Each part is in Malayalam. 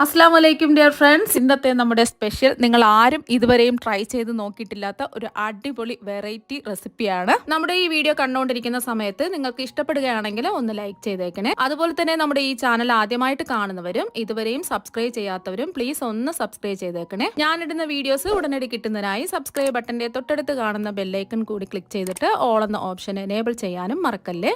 അസ്സലാമു അലൈക്കും ഡിയർ ഫ്രണ്ട്സ്. ഇന്നത്തെ നമ്മുടെ സ്പെഷ്യൽ നിങ്ങൾ ആരും ഇതുവരെയും ട്രൈ ചെയ്ത് നോക്കിയിട്ടില്ലാത്ത ഒരു അടിപൊളി വെറൈറ്റി റെസിപ്പിയാണ്. നമ്മുടെ ഈ വീഡിയോ കണ്ടുകൊണ്ടിരിക്കുന്ന സമയത്ത് നിങ്ങൾക്ക് ഇഷ്ടപ്പെടുകയാണെങ്കിൽ ഒന്ന് ലൈക്ക് ചെയ്തേക്കണേ. അതുപോലെ തന്നെ നമ്മുടെ ഈ ചാനൽ ആദ്യമായിട്ട് കാണുന്നവരും ഇതുവരെയും സബ്സ്ക്രൈബ് ചെയ്യാത്തവരും പ്ലീസ് ഒന്ന് സബ്സ്ക്രൈബ് ചെയ്തേക്കണേ. ഞാനിടുന്ന വീഡിയോസ് ഉടനടി കിട്ടുന്നതിനായി സബ്സ്ക്രൈബ് ബട്ടന്റെ തൊട്ടടുത്ത് കാണുന്ന ബെല്ലൈക്കൺ കൂടി ക്ലിക്ക് ചെയ്തിട്ട് ഓൾ എന്ന ഓപ്ഷൻ എനേബിൾ ചെയ്യാനും മറക്കല്ലേ.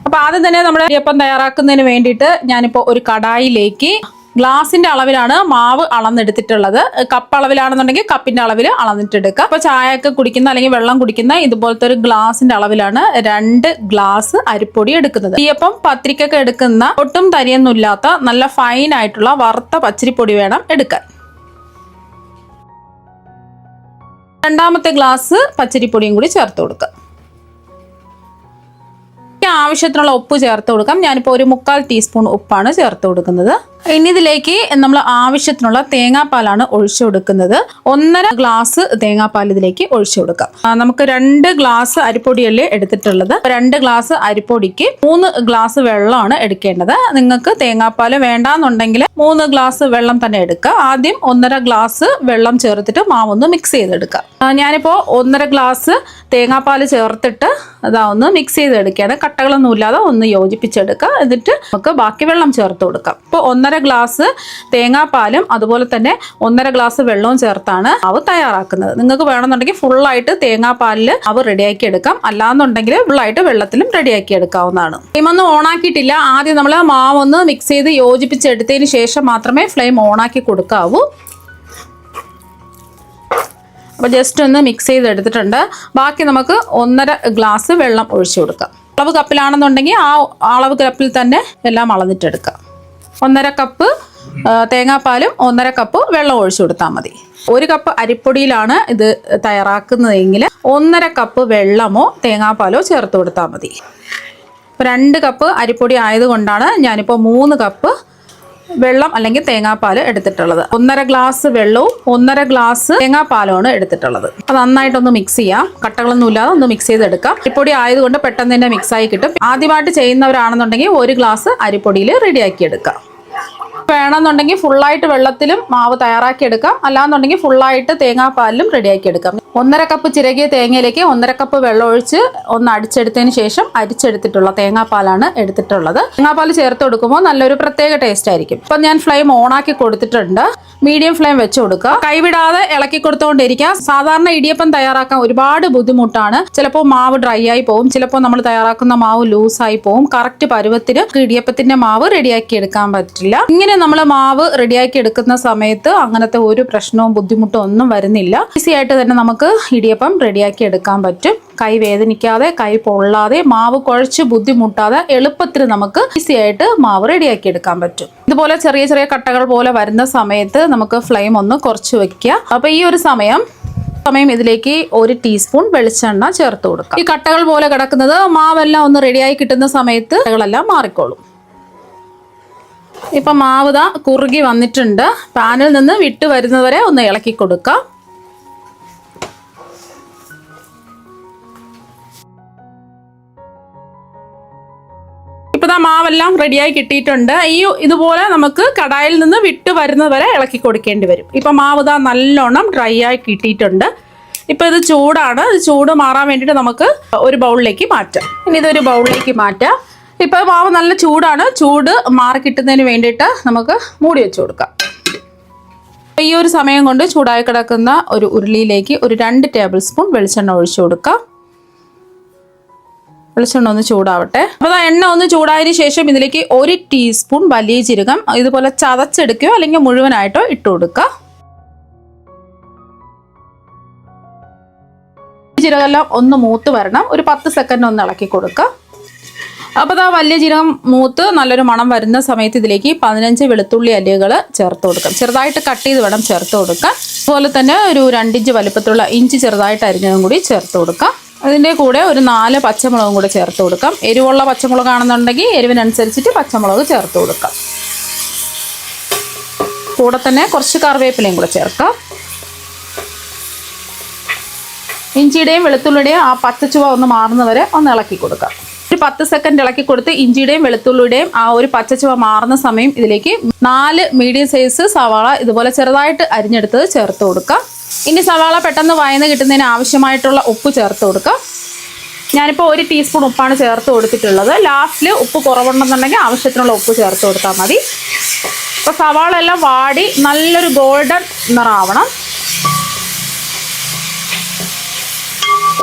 അപ്പോൾ ആദ്യം തന്നെ നമ്മുടെ ഇടിയപ്പം തയ്യാറാക്കുന്നതിന് വേണ്ടിയിട്ട് ഞാനിപ്പോൾ ഒരു കടായിലേക്ക് ഗ്ലാസിന്റെ അളവിലാണ് മാവ് അളന്നെടുത്തിട്ടുള്ളത്. കപ്പ് അളവിലാണെന്നുണ്ടെങ്കിൽ കപ്പിന്റെ അളവിൽ അളന്നിട്ടെടുക്കുക. അപ്പോൾ ചായയൊക്കെ കുടിക്കുന്ന അല്ലെങ്കിൽ വെള്ളം കുടിക്കുന്ന ഇതുപോലത്തെ ഒരു ഗ്ലാസിന്റെ അളവിലാണ് 2 ഗ്ലാസ് അരിപ്പൊടി എടുക്കുന്നത്. ഇടിയപ്പം പത്തിരിക്കൊക്കെ എടുക്കുന്ന ഒട്ടും തരിയൊന്നുമില്ലാത്ത നല്ല ഫൈൻ ആയിട്ടുള്ള വറുത്ത പച്ചരിപ്പൊടി വേണം എടുക്കാൻ. രണ്ടാമത്തെ ഗ്ലാസ് പച്ചരിപ്പൊടിയും കൂടി ചേർത്ത് കൊടുക്കുക. ആവശ്യത്തിനുള്ള ഉപ്പ് ചേർത്ത് കൊടുക്കാം. ഞാനിപ്പോൾ ഒരു 1/4 ടീസ്പൂൺ ഉപ്പാണ് ചേർത്ത് കൊടുക്കുന്നത്. ഇനി ഇതിലേക്ക് നമ്മൾ ആവശ്യത്തിനുള്ള തേങ്ങാപ്പാലാണ് ഒഴിച്ചു കൊടുക്കുന്നത്. 1.5 ഗ്ലാസ് തേങ്ങാപ്പാൽ ഇതിലേക്ക് ഒഴിച്ചു കൊടുക്കാം. നമുക്ക് 2 ഗ്ലാസ് അരിപ്പൊടിയല്ലേ എടുത്തിട്ടുള്ളത്. 2 ഗ്ലാസ് അരിപ്പൊടിക്ക് 3 ഗ്ലാസ് വെള്ളമാണ് എടുക്കേണ്ടത്. നിങ്ങൾക്ക് തേങ്ങാപ്പാൽ വേണ്ടാന്നുണ്ടെങ്കിൽ 3 ഗ്ലാസ് വെള്ളം തന്നെ എടുക്കുക. ആദ്യം 1.5 ഗ്ലാസ് വെള്ളം ചേർത്തിട്ട് മാവൊന്ന് മിക്സ് ചെയ്തെടുക്കുക. ഞാനിപ്പോൾ 1.5 ഗ്ലാസ് തേങ്ങാപ്പാൽ ചേർത്തിട്ട് ഒന്ന് മിക്സ് ചെയ്തെടുക്കുകയാണ്. കട്ടകളൊന്നുമില്ലാതെ ഒന്ന് യോജിപ്പിച്ചെടുക്കുക. എന്നിട്ട് നമുക്ക് ബാക്കി വെള്ളം ചേർത്ത് കൊടുക്കാം. ഇപ്പോൾ 1.5 ഗ്ലാസ് തേങ്ങാപ്പാലും അതുപോലെ തന്നെ 1.5 ഗ്ലാസ് വെള്ളവും ചേർത്താണ് മാവ് തയ്യാറാക്കുന്നത്. നിങ്ങൾക്ക് വേണമെന്നുണ്ടെങ്കിൽ ഫുള്ളായിട്ട് തേങ്ങാപ്പാലിൽ മാവ് റെഡിയാക്കി എടുക്കാം. അല്ലാന്നുണ്ടെങ്കിൽ ഫുള്ളായിട്ട് വെള്ളത്തിലും റെഡിയാക്കി എടുക്കാവുന്നതാണ്. ഫ്ലെയിമൊന്നും ഓണാക്കിയിട്ടില്ല. ആദ്യം നമ്മൾ മാവ് ഒന്ന് മിക്സ് ചെയ്ത് യോജിപ്പിച്ചെടുത്തതിന് ശേഷം മാത്രമേ ഫ്ലെയിം ഓണാക്കി കൊടുക്കാവൂ. അപ്പോൾ ജസ്റ്റ് ഒന്ന് മിക്സ് ചെയ്തെടുത്തിട്ടുണ്ട്. ബാക്കി നമുക്ക് 1.5 ഗ്ലാസ് വെള്ളം ഒഴിച്ചു കൊടുക്കാം. അളവ് കപ്പിലാണെന്നുണ്ടെങ്കിൽ ആ അളവ് കപ്പിൽ തന്നെ എല്ലാം അളന്നിട്ടെടുക്കാം. 1.5 കപ്പ് തേങ്ങാപ്പാലും 1.5 കപ്പ് വെള്ളം ഒഴിച്ചു കൊടുത്താൽ മതി. 1 കപ്പ് അരിപ്പൊടിയിലാണ് ഇത് തയ്യാറാക്കുന്നതെങ്കിൽ 1.5 കപ്പ് വെള്ളമോ തേങ്ങാപ്പാലോ ചേർത്ത് കൊടുത്താൽ മതി. 2 കപ്പ് അരിപ്പൊടി ആയതുകൊണ്ടാണ് ഞാനിപ്പോൾ 3 കപ്പ് വെള്ളം അല്ലെങ്കിൽ തേങ്ങാപ്പാൽ എടുത്തിട്ടുള്ളത്. 1.5 ഗ്ലാസ് വെള്ളവും 1.5 ഗ്ലാസ് തേങ്ങാപ്പാലുമാണ് എടുത്തിട്ടുള്ളത്. അത് നന്നായിട്ടൊന്ന് മിക്സ് ചെയ്യാം. കട്ടകളൊന്നും ഇല്ലാതെ ഒന്ന് മിക്സ് ചെയ്തെടുക്കാം. അരിപ്പൊടി ആയതുകൊണ്ട് പെട്ടെന്ന് തന്നെ മിക്സായി കിട്ടും. ആദ്യമായിട്ട് ചെയ്യുന്നവരാണെന്നുണ്ടെങ്കിൽ 1 ഗ്ലാസ് അരിപ്പൊടിയിൽ റെഡിയാക്കി എടുക്കാം. വേണമെന്നുണ്ടെങ്കിൽ ഫുള്ളായിട്ട് വെള്ളത്തിലും മാവ് തയ്യാറാക്കി എടുക്കാം. അല്ലാന്നുണ്ടെങ്കിൽ ഫുള്ളായിട്ട് തേങ്ങാപ്പാലിലും റെഡിയാക്കി എടുക്കാം. 1.5 കപ്പ് ചിരകിയ തേങ്ങയിലേക്ക് 1.5 കപ്പ് വെള്ളം ഒഴിച്ച് ഒന്ന് അടിച്ചെടുത്തതിന് ശേഷം അരിച്ചെടുത്തിട്ടുള്ള തേങ്ങാപ്പാലാണ് എടുത്തിട്ടുള്ളത്. തേങ്ങാപ്പാൽ ചേർത്ത് കൊടുക്കുമ്പോൾ നല്ലൊരു പ്രത്യേക ടേസ്റ്റ് ആയിരിക്കും. ഇപ്പം ഞാൻ ഫ്ലെയിം ഓണാക്കി കൊടുത്തിട്ടുണ്ട്. മീഡിയം ഫ്ലെയിം വെച്ച് കൊടുക്കുക. കൈവിടാതെ ഇളക്കി കൊടുത്തുകൊണ്ടിരിക്കുക. സാധാരണ ഇടിയപ്പം തയ്യാറാക്കാൻ ഒരുപാട് ബുദ്ധിമുട്ടാണ്. ചിലപ്പോൾ മാവ് ഡ്രൈ ആയി പോകും, ചിലപ്പോൾ നമ്മൾ തയ്യാറാക്കുന്ന മാവ് ലൂസായി പോകും. കറക്റ്റ് പരുവത്തിന് ഇടിയപ്പത്തിന്റെ മാവ് റെഡിയാക്കി എടുക്കാൻ പറ്റില്ല. ഇങ്ങനെ നമ്മൾ മാവ് റെഡിയാക്കി എടുക്കുന്ന സമയത്ത് അങ്ങനത്തെ ഒരു പ്രശ്നവും ബുദ്ധിമുട്ടും ഒന്നും വരുന്നില്ല. ഈസി ആയിട്ട് തന്നെ നമുക്ക് ഇടിയപ്പം റെഡിയാക്കി എടുക്കാൻ പറ്റും. കൈ വേദനിക്കാതെ, കൈ പൊള്ളാതെ, മാവ് കുഴച്ച് ബുദ്ധിമുട്ടാതെ എളുപ്പത്തിൽ നമുക്ക് ഈസി ആയിട്ട് മാവ് റെഡിയാക്കി എടുക്കാൻ പറ്റും. ഇതുപോലെ ചെറിയ ചെറിയ കട്ടകൾ പോലെ വരുന്ന സമയത്ത് നമുക്ക് ഫ്ലെയിം ഒന്ന് കുറച്ച് വെക്കുക. അപ്പൊ ഈ ഒരു സമയം ഇതിലേക്ക് 1 ടീസ്പൂൺ വെളിച്ചെണ്ണ ചേർത്ത് കൊടുക്കാം. ഈ കട്ടകൾ പോലെ കിടക്കുന്നത് മാവെല്ലാം ഒന്ന് റെഡിയായി കിട്ടുന്ന സമയത്ത് കട്ടകളെല്ലാം മാറിക്കോളും. ഇപ്പൊ മാവ് ദാ കുറുകി വന്നിട്ടുണ്ട്. പാനിൽ നിന്ന് വിട്ട് വരുന്നവരെ ഒന്ന് ഇളക്കി കൊടുക്കാം. മാവെല്ലാം റെഡിയായി കിട്ടിയിട്ടുണ്ട്. ഇതുപോലെ നമുക്ക് കടായിൽ നിന്ന് വിട്ട് വരുന്നത് വരെ ഇളക്കി കൊടുക്കേണ്ടി വരും. ഇപ്പൊ മാവ് ദാ നല്ലോണം ഡ്രൈ ആയി കിട്ടിയിട്ടുണ്ട്. ഇപ്പൊ ഇത് ചൂടാണ്. ചൂട് മാറാൻ വേണ്ടിയിട്ട് നമുക്ക് ഒരു ബൗളിലേക്ക് മാറ്റാം. ഇനി ഇതൊരു ബൗളിലേക്ക് മാറ്റാം. ഇപ്പൊ മാവ് നല്ല ചൂടാണ്. ചൂട് മാറി കിട്ടുന്നതിന് വേണ്ടിയിട്ട് നമുക്ക് മൂടി വെച്ച് കൊടുക്കാം. ഈ ഒരു സമയം കൊണ്ട് ചൂടായി കിടക്കുന്ന ഒരു ഉരുളിയിലേക്ക് ഒരു 2 ടേബിൾ സ്പൂൺ വെളിച്ചെണ്ണ ഒഴിച്ചു കൊടുക്കാം. വെളിച്ചെണ്ണ ഒന്ന് ചൂടാവട്ടെ. അപ്പോൾ എണ്ണ ഒന്ന് ചൂടായതിനു ശേഷം ഇതിലേക്ക് 1 ടീസ്പൂൺ വലിയ ജീരകം ഇതുപോലെ ചതച്ചെടുക്കുകയോ അല്ലെങ്കിൽ മുഴുവനായിട്ടോ ഇട്ട് കൊടുക്കുക. ജീരകമെല്ലാം ഒന്ന് മൂത്ത് വരണം. ഒരു 10 സെക്കൻഡ് ഒന്ന് ഇളക്കി കൊടുക്കുക. അപ്പോൾ വലിയ ജീരകം മൂത്ത് നല്ലൊരു മണം വരുന്ന സമയത്ത് ഇതിലേക്ക് 15 വെളുത്തുള്ളി അല്ലികൾ ചേർത്ത് കൊടുക്കാം. ചെറുതായിട്ട് കട്ട് ചെയ്ത് വേണം ചേർത്ത് കൊടുക്കാം. അതുപോലെ തന്നെ ഒരു 2 ഇഞ്ച് വലുപ്പത്തിലുള്ള ഇഞ്ചി ചെറുതായിട്ട് അരിഞ്ഞതും കൂടി ചേർത്ത് കൊടുക്കാം. അതിൻ്റെ കൂടെ ഒരു 4 പച്ചമുളകും കൂടെ ചേർത്ത് കൊടുക്കാം. എരിവുള്ള പച്ചമുളകാണെന്നുണ്ടെങ്കിൽ എരിവിനനുസരിച്ചിട്ട് പച്ചമുളക് ചേർത്ത് കൊടുക്കാം. കൂടെ തന്നെ കുറച്ച് കറിവേപ്പിലയും കൂടെ ചേർക്കാം. ഇഞ്ചിയുടെയും വെളുത്തുള്ളിയുടെയും ആ പച്ചച്ചുവ ഒന്ന് മാറുന്നവരെ ഒന്ന് ഇളക്കി കൊടുക്കാം. ഒരു 10 സെക്കൻഡ് ഇളക്കി കൊടുത്ത് ഇഞ്ചിയുടെയും വെളുത്തുള്ളിയുടെയും ആ ഒരു പച്ചച്ചുവ മാറുന്ന സമയം ഇതിലേക്ക് 4 മീഡിയം സൈസ് സവാള ഇതുപോലെ ചെറുതായിട്ട് അരിഞ്ഞെടുത്തത് ചേർത്ത് കൊടുക്കുക. ഇനി സവാള പെട്ടെന്ന് വഴന്ന് കിട്ടുന്നതിന് ആവശ്യമായിട്ടുള്ള ഉപ്പ് ചേർത്ത് കൊടുക്കുക. ഞാനിപ്പോൾ 1 ടീസ്പൂൺ ഉപ്പാണ് ചേർത്ത് കൊടുത്തിട്ടുള്ളത്. ലാസ്റ്റിൽ ഉപ്പ് കുറവുണ്ടെന്നുണ്ടെങ്കിൽ ആവശ്യത്തിനുള്ള ഉപ്പ് ചേർത്ത് കൊടുത്താൽ മതി. ഇപ്പോൾ സവാള എല്ലാം വാടി നല്ലൊരു ഗോൾഡൻ നിറമാവണം.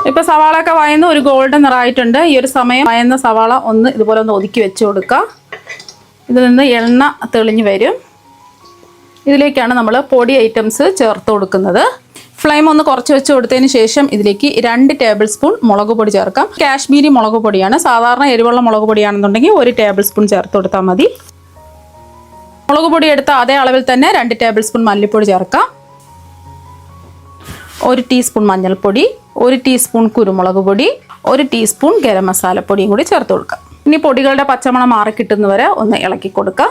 ഇപ്പോൾ സവാളയൊക്കെ വഴന്ന് ഒരു ഗോൾഡൻ നിറമായിട്ടുണ്ട്. ഈ ഒരു സമയം വഴന്ന സവാള ഇതുപോലെ ഒന്ന് ഒതുക്കി വെച്ച് കൊടുക്കുക. ഇതിൽ നിന്ന് എണ്ണ തെളിഞ്ഞ് വരും. ഇതിലേക്കാണ് നമ്മൾ പൊടി ഐറ്റംസ് ചേർത്ത് കൊടുക്കുന്നത്. ഫ്ലെയിം ഒന്ന് കുറച്ച് വെച്ച് കൊടുത്തതിന് ശേഷം ഇതിലേക്ക് 2 ടേബിൾ സ്പൂൺ മുളക് പൊടി ചേർക്കാം. കാശ്മീരി മുളക് പൊടിയാണ്. സാധാരണ എരിവുള്ള മുളക് പൊടിയാണെന്നുണ്ടെങ്കിൽ 1 ടേബിൾ സ്പൂൺ ചേർത്ത് കൊടുത്താൽ മതി. മുളക് പൊടി എടുത്ത അതേ അളവിൽ തന്നെ 2 ടേബിൾ സ്പൂൺ മല്ലിപ്പൊടി ചേർക്കാം. 1 ടീസ്പൂൺ മഞ്ഞൾപ്പൊടി, 1 ടീസ്പൂൺ കുരുമുളക് പൊടി, 1 ടീസ്പൂൺ ഗരം മസാലപ്പൊടിയും കൂടി ചേർത്ത് കൊടുക്കാം. ഇനി പൊടികളുടെ പച്ചമണം മാറി കിട്ടുന്നവരെ ഒന്ന് ഇളക്കി കൊടുക്കാം.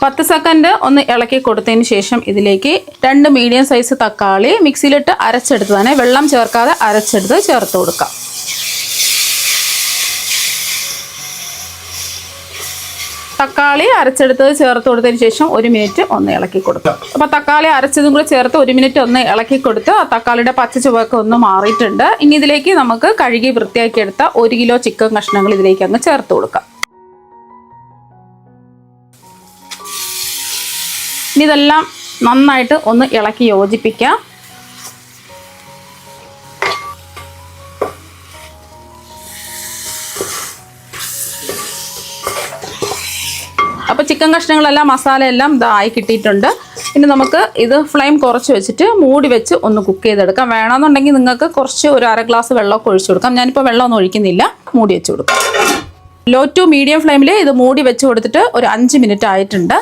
പത്ത് സെക്കൻഡ് ഒന്ന് ഇളക്കി കൊടുത്തതിന് ശേഷം ഇതിലേക്ക് 2 മീഡിയം സൈസ് തക്കാളി മിക്സിയിലിട്ട് അരച്ചെടുത്ത് തന്നെ വെള്ളം ചേർക്കാതെ അരച്ചെടുത്ത് ചേർത്ത് കൊടുക്കാം. തക്കാളി അരച്ചെടുത്തത് ചേർത്ത് കൊടുത്തതിന് ശേഷം 1 മിനിറ്റ് ഒന്ന് ഇളക്കി കൊടുക്കാം. അപ്പോൾ തക്കാളി അരച്ചതും കൂടി ചേർത്ത് 1 മിനിറ്റ് ഒന്ന് ഇളക്കി കൊടുത്ത് തക്കാളിയുടെ പച്ച ചുവയൊക്കെ ഒന്ന് മാറിയിട്ടുണ്ട്. ഇനി ഇതിലേക്ക് നമുക്ക് കഴുകി വൃത്തിയാക്കി എടുത്ത 1 കിലോ ചിക്കൻ കഷ്ണങ്ങൾ ഇതിലേക്ക് അങ്ങ് ചേർത്ത് കൊടുക്കാം. ഇനി ഇതെല്ലാം നന്നായിട്ട് ഒന്ന് ഇളക്കി യോജിപ്പിക്കാം. അപ്പോൾ ചിക്കൻ കഷ്ണങ്ങളെല്ലാം മസാലയെല്ലാം ഇതായി കിട്ടിയിട്ടുണ്ട്. ഇനി നമുക്ക് ഇത് ഫ്ലെയിം കുറച്ച് വെച്ചിട്ട് മൂടി വെച്ച് ഒന്ന് കുക്ക് ചെയ്തെടുക്കാം. വേണമെന്നുണ്ടെങ്കിൽ നിങ്ങൾക്ക് കുറച്ച് ഒരു 1/2 ഗ്ലാസ് വെള്ളമൊക്കെ ഒഴിച്ചു കൊടുക്കാം. ഞാനിപ്പോൾ വെള്ളമൊന്നും ഒഴിക്കുന്നില്ല, മൂടി വെച്ച് കൊടുക്കാം. ലോ ടു മീഡിയം ഫ്ലെയിമിൽ ഇത് മൂടി വെച്ച് കൊടുത്തിട്ട് ഒരു 5 മിനിറ്റ് ആയിട്ടുണ്ട്.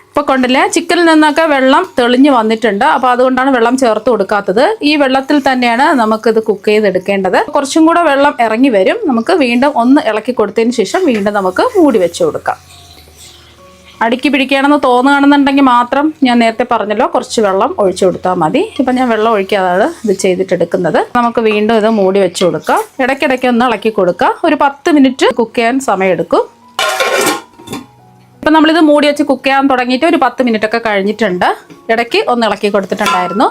ഇപ്പോൾ കൊണ്ടില്ലേ, ചിക്കനിൽ നിന്നൊക്കെ വെള്ളം തെളിഞ്ഞ് വന്നിട്ടുണ്ട്. അപ്പോൾ അതുകൊണ്ടാണ് വെള്ളം ചേർത്ത് കൊടുക്കാത്തത്. ഈ വെള്ളത്തിൽ തന്നെയാണ് നമുക്കിത് കുക്ക് ചെയ്തെടുക്കേണ്ടത്. കുറച്ചും കൂടെ വെള്ളം ഇറങ്ങി വരും. നമുക്ക് വീണ്ടും ഒന്ന് ഇളക്കി കൊടുത്തതിന് ശേഷം വീണ്ടും നമുക്ക് മൂടി വെച്ച് കൊടുക്കാം. അടുക്കി പിടിക്കുകയാണെന്ന് തോന്നുകയാണെന്നുണ്ടെങ്കിൽ മാത്രം ഞാൻ നേരത്തെ പറഞ്ഞല്ലോ കുറച്ച് വെള്ളം ഒഴിച്ചു കൊടുത്താൽ മതി. ഇപ്പം ഞാൻ വെള്ളം ഒഴിക്കാതാണ് ഇത് ചെയ്തിട്ടെടുക്കുന്നത്. നമുക്ക് വീണ്ടും ഇത് മൂടി വെച്ച് കൊടുക്കാം. ഇടയ്ക്കിടയ്ക്ക് ഒന്ന് ഇളക്കി കൊടുക്കുക. ഒരു 10 മിനിറ്റ് കുക്ക് ചെയ്യാൻ സമയമെടുക്കും. ഇപ്പം നമ്മളിത് മൂടി വെച്ച് കുക്ക് ചെയ്യാൻ തുടങ്ങിയിട്ട് ഒരു 10 മിനിറ്റൊക്കെ കഴിഞ്ഞിട്ടുണ്ട്. ഇടയ്ക്ക് ഒന്ന് ഇളക്കി കൊടുത്തിട്ടുണ്ടായിരുന്നു.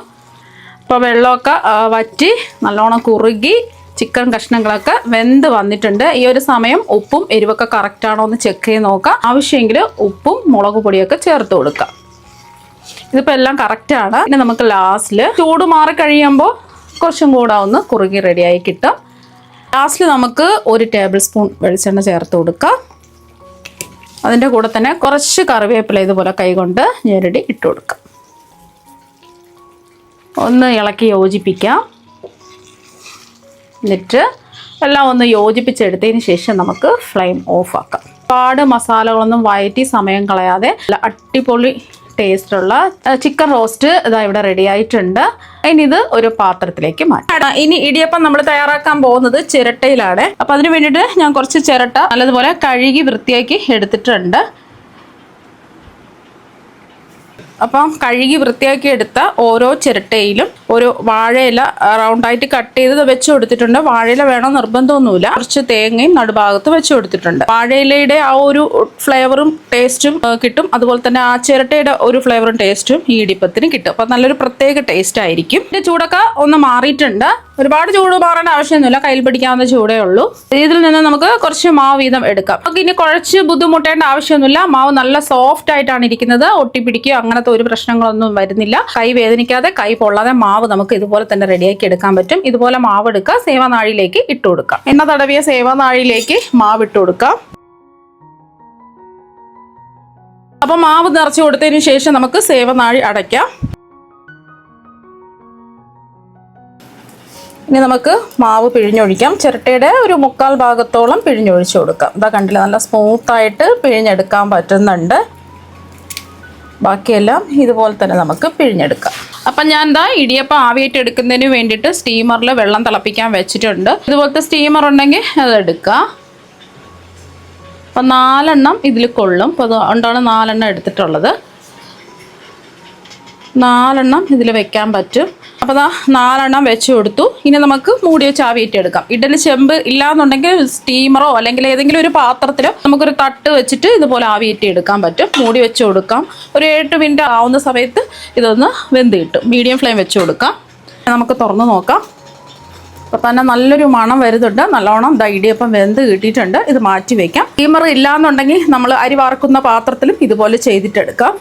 അപ്പോൾ വെള്ളമൊക്കെ വറ്റി നല്ലോണം കുറുകി ചിക്കൻ കഷ്ണങ്ങളൊക്കെ വെന്ത് വന്നിട്ടുണ്ട്. ഈ ഒരു സമയം ഉപ്പും എരിവൊക്കെ കറക്റ്റാണോ എന്ന് ചെക്ക് ചെയ്ത് നോക്കാം. ആവശ്യമെങ്കിൽ ഉപ്പും മുളക് പൊടിയൊക്കെ ചേർത്ത് കൊടുക്കാം. ഇതിപ്പോൾ എല്ലാം കറക്റ്റാണ്. ഇനി നമുക്ക് ലാസ്റ്റിൽ ചൂട് മാറി കഴിയുമ്പോൾ കുറച്ചും കൂടെ ഒന്ന് കുറുകി റെഡിയായി കിട്ടും. ലാസ്റ്റിൽ നമുക്ക് 1 ടേബിൾ സ്പൂൺ വെളിച്ചെണ്ണ ചേർത്ത് കൊടുക്കാം. അതിൻ്റെ കൂടെ തന്നെ കുറച്ച് കറിവേപ്പില ഇതുപോലെ കൈകൊണ്ട് ഞെരടി ഇട്ട് കൊടുക്കാം. ഒന്ന് ഇളക്കി യോജിപ്പിക്കാം. എന്നിട്ട് എല്ലാം ഒന്ന് യോജിപ്പിച്ചെടുത്തതിന് ശേഷം നമുക്ക് ഫ്ലെയിം ഓഫ് ആക്കാം. ഒരുപാട് മസാലകളൊന്നും വഴറ്റി സമയം കളയാതെ അടിപൊളി ടേസ്റ്റുള്ള ചിക്കൻ റോസ്റ്റ് ഇതാ ഇവിടെ റെഡി ആയിട്ടുണ്ട്. ഇനി ഇത് ഒരു പാത്രത്തിലേക്ക് മാറ്റാം. ഇനി ഇടിയപ്പം നമ്മൾ തയ്യാറാക്കാൻ പോകുന്നത് ചിരട്ടയിലാണ്. അപ്പം അതിന് വേണ്ടിയിട്ട് ഞാൻ കുറച്ച് ചിരട്ട നല്ലതുപോലെ കഴുകി വൃത്തിയാക്കി എടുത്തിട്ടുണ്ട്. അപ്പം കഴുകി വൃത്തിയാക്കി എടുത്ത ഓരോ ചിരട്ടയിലും ഒരു വാഴയില റൗണ്ടായിട്ട് കട്ട് ചെയ്ത് വെച്ച് കൊടുത്തിട്ടുണ്ട്. വാഴയില വേണം നിർബന്ധമൊന്നുമില്ല. കുറച്ച് തേങ്ങയും നടുഭാഗത്ത് വെച്ച് കൊടുത്തിട്ടുണ്ട്. വാഴയിലയുടെ ആ ഒരു ഫ്ലേവറും ടേസ്റ്റും കിട്ടും. അതുപോലെ തന്നെ ആ ചിരട്ടയുടെ ഒരു ഫ്ലേവറും ടേസ്റ്റും ഈ ഇടിയപ്പത്തിന് കിട്ടും. അപ്പം നല്ലൊരു പ്രത്യേക ടേസ്റ്റ് ആയിരിക്കും. ഇതിൻ്റെ ചൂടൊക്കെ ഒന്ന് മാറിയിട്ടുണ്ട്. ഒരുപാട് ചൂട് മാറേണ്ട ആവശ്യമൊന്നുമില്ല, കയ്യിൽ പിടിക്കാവുന്ന ചൂടേ ഉള്ളൂ. ഇതിൽ നിന്ന് നമുക്ക് കുറച്ച് മാവ് വീതം എടുക്കാം. നമുക്ക് ഇനി കുഴച്ച് ബുദ്ധിമുട്ടേണ്ട ആവശ്യമൊന്നുമില്ല. മാവ് നല്ല സോഫ്റ്റ് ആയിട്ടാണ് ഇരിക്കുന്നത്. ഒട്ടിപ്പിടിക്കുകയോ അങ്ങനത്തെ ഒരു പ്രശ്നങ്ങളൊന്നും വരുന്നില്ല. കൈ വേദനിക്കാതെ കൈ പൊള്ളാതെ മാവ് നമുക്ക് ഇതുപോലെ തന്നെ റെഡിയാക്കി എടുക്കാൻ പറ്റും. ഇതുപോലെ മാവ് എടുക്കുക, സേവനാഴിയിലേക്ക് ഇട്ട് കൊടുക്കാം. എണ്ണ തടവിയ സേവനാഴിയിലേക്ക് മാവ് ഇട്ട് കൊടുക്കാം. അപ്പോൾ മാവ് നിറച്ച് കൊടുത്തതിന് ശേഷം നമുക്ക് സേവനാഴി അടയ്ക്കാം. ഇനി നമുക്ക് മാവ് പിഴിഞ്ഞൊഴിക്കാം. ചിരട്ടയുടെ ഒരു 1/4 ഭാഗത്തോളം പിഴിഞ്ഞൊഴിച്ച് കൊടുക്കാം. ഇതാ കണ്ടില്ല, നല്ല സ്മൂത്തായിട്ട് പിഴിഞ്ഞെടുക്കാൻ പറ്റുന്നുണ്ട്. ബാക്കിയെല്ലാം ഇതുപോലെ തന്നെ നമുക്ക് പിഴിഞ്ഞെടുക്കാം. അപ്പം ഞാൻ എന്താ ഇടിയപ്പം ആവിയായിട്ട് എടുക്കുന്നതിന് വേണ്ടിയിട്ട് സ്റ്റീമറിൽ വെള്ളം തിളപ്പിക്കാൻ വെച്ചിട്ടുണ്ട്. ഇതുപോലത്തെ സ്റ്റീമർ ഉണ്ടെങ്കിൽ അതെടുക്കുക. അപ്പം 4 എണ്ണം ഇതിൽ കൊള്ളും. അപ്പോൾ അതുകൊണ്ടാണ് 4 എണ്ണം എടുത്തിട്ടുള്ളത്. 4 ഇതിൽ വെക്കാൻ പറ്റും. അപ്പോൾ ദാ 4 വെച്ച് കൊടുത്തു. ഇനി നമുക്ക് മൂടി വെച്ച് ആവിയേറ്റെടുക്കാം. ഇഡലി ചെമ്പ് ഇല്ലാന്നുണ്ടെങ്കിൽ സ്റ്റീമറോ അല്ലെങ്കിൽ ഏതെങ്കിലും ഒരു പാത്രത്തിലോ നമുക്കൊരു തട്ട് വെച്ചിട്ട് ഇതുപോലെ ആവിയേറ്റി എടുക്കാൻ പറ്റും. മൂടി വെച്ച് കൊടുക്കാം. ഒരു 8 മിനിറ്റ് ആവുന്ന സമയത്ത് ഇതൊന്ന് വെന്ത് കിട്ടും. മീഡിയം ഫ്ലെയിം വെച്ച് കൊടുക്കാം. നമുക്ക് തുറന്ന് നോക്കാം. അപ്പോൾ തന്നെ നല്ലൊരു മണം വരുന്നുണ്ട്. നല്ലോണം ഇടിയപ്പം വെന്ത് കിട്ടിയിട്ടുണ്ട്. ഇത് മാറ്റി വയ്ക്കാം. സ്റ്റീമർ ഇല്ലാന്നുണ്ടെങ്കിൽ നമ്മൾ അരി വറക്കുന്ന പാത്രത്തിലും ഇതുപോലെ ചെയ്തിട്ടെടുക്കാം.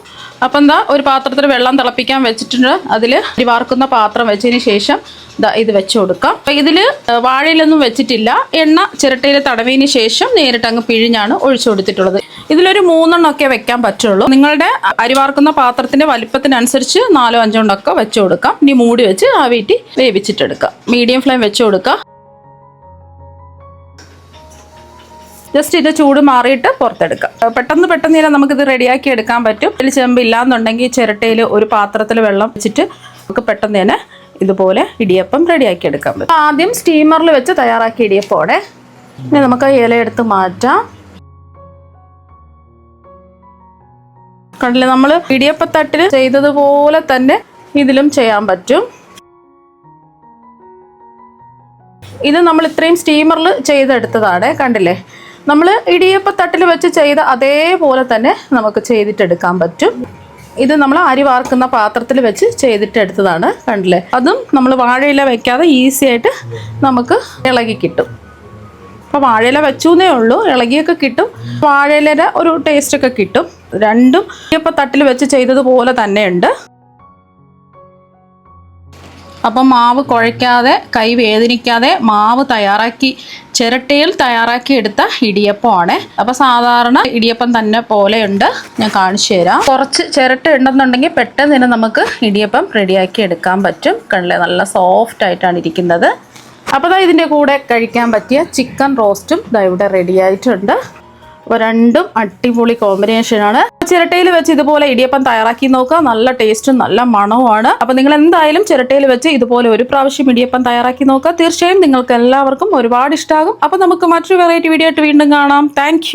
അപ്പം എന്താ ഒരു പാത്രത്തിൽ വെള്ളം തിളപ്പിക്കാൻ വെച്ചിട്ടുണ്ട്. അതിൽ അരി വറക്കുന്ന പാത്രം വെച്ചതിന് ശേഷം ഇത് വെച്ച് കൊടുക്കാം. അപ്പം ഇതിൽ വാഴയിലൊന്നും വെച്ചിട്ടില്ല. എണ്ണ ചിരട്ടയിൽ തടവിയതിന് ശേഷം നേരിട്ട് അങ്ങ് പിഴിഞ്ഞാണ് ഒഴിച്ചു കൊടുത്തിട്ടുള്ളത്. ഇതിലൊരു 3 വെക്കാൻ പറ്റുള്ളൂ. നിങ്ങളുടെ അരി വറക്കുന്ന പാത്രത്തിൻ്റെ വലിപ്പത്തിനനുസരിച്ച് 4-5 വെച്ച് കൊടുക്കാം. ഇനി മൂടി വെച്ച് ആവിയേറ്റി വേവിച്ചിട്ടെടുക്കാം. മീഡിയം ഫ്ലെയിം വെച്ച് കൊടുക്കാം. ജസ്റ്റ് ഇത് ചൂട് മാറിയിട്ട് പുറത്തെടുക്കാം. പെട്ടെന്ന് നമുക്കിത് റെഡിയാക്കി എടുക്കാൻ പറ്റും. ഇതിൽ ചെമ്പില്ലാന്നുണ്ടെങ്കിൽ ചിരട്ടയിൽ ഒരു പാത്രത്തിൽ വെള്ളം വെച്ചിട്ട് നമുക്ക് പെട്ടെന്ന് തന്നെ ഇതുപോലെ ഇടിയപ്പം റെഡിയാക്കി എടുക്കാൻ പറ്റും. ആദ്യം സ്റ്റീമറിൽ വെച്ച് തയ്യാറാക്കിയ ഇടിയപ്പോടെ ഇനി നമുക്ക് ഇലയെടുത്ത് മാറ്റാം. കണ്ടില്ലേ, നമ്മൾ ഇടിയപ്പത്തട്ടിൽ ചെയ്തതുപോലെ തന്നെ ഇതിലും ചെയ്യാൻ പറ്റും. ഇത് നമ്മൾ ഇത്രയും സ്റ്റീമറിൽ ചെയ്തെടുത്തതാണ്. കണ്ടില്ലേ, നമ്മൾ ഇടിയപ്പത്തട്ടിൽ വെച്ച് ചെയ്ത അതേപോലെ തന്നെ നമുക്ക് ചെയ്തിട്ടെടുക്കാൻ പറ്റും. ഇത് നമ്മൾ അരി വാർക്കുന്ന പാത്രത്തിൽ വെച്ച് ചെയ്തിട്ടെടുത്തതാണ്. കണ്ടില്ലേ, അതും നമ്മൾ വാഴയില വെക്കാതെ ഈസി ആയിട്ട് നമുക്ക് ഇളകി കിട്ടും. അപ്പോൾ വാഴയില വെച്ചൂന്നേ ഉള്ളൂ, ഇളകിയൊക്കെ കിട്ടും. വാഴയിലയുടെ ഒരു ടേസ്റ്റൊക്കെ കിട്ടും. രണ്ടും ഇടിയപ്പത്തട്ടിൽ വെച്ച് ചെയ്തതുപോലെ തന്നെയുണ്ട്. അപ്പം മാവ് കുഴയ്ക്കാതെ കൈ വേദനിക്കാതെ മാവ് തയ്യാറാക്കി ചിരട്ടയിൽ തയ്യാറാക്കി എടുത്ത ഇടിയപ്പമാണ്. അപ്പോൾ സാധാരണ ഇടിയപ്പം തന്നെ പോലെയുണ്ട്. ഞാൻ കാണിച്ചു തരാം. കുറച്ച് ചിരട്ട ഉണ്ടെന്നുണ്ടെങ്കിൽ പെട്ടെന്ന് തന്നെ നമുക്ക് ഇടിയപ്പം റെഡിയാക്കി എടുക്കാൻ പറ്റും. കണ്ടില്ലേ, നല്ല സോഫ്റ്റ് ആയിട്ടാണ് ഇരിക്കുന്നത്. അപ്പോൾ ഇതിൻ്റെ കൂടെ കഴിക്കാൻ പറ്റിയ ചിക്കൻ റോസ്റ്റും ഇവിടെ റെഡി ആയിട്ടുണ്ട്. അപ്പോൾ രണ്ടും അടിപൊളി കോമ്പിനേഷനാണ്. ചിരട്ടയിൽ വെച്ച് ഇതുപോലെ ഇടിയപ്പം തയ്യാറാക്കി നോക്കുക. നല്ല ടേസ്റ്റും നല്ല മണവുമാണ്. അപ്പോൾ നിങ്ങൾ എന്തായാലും ചിരട്ടയിൽ വെച്ച് ഇതുപോലെ ഒരു പ്രാവശ്യം ഇടിയപ്പം തയ്യാറാക്കി നോക്കുക. തീർച്ചയായും നിങ്ങൾക്ക് എല്ലാവർക്കും ഒരുപാട് ഇഷ്ടമാകും. അപ്പോൾ നമുക്ക് മറ്റൊരു വെറൈറ്റി വീഡിയോ ആയിട്ട് വീണ്ടും കാണാം. താങ്ക്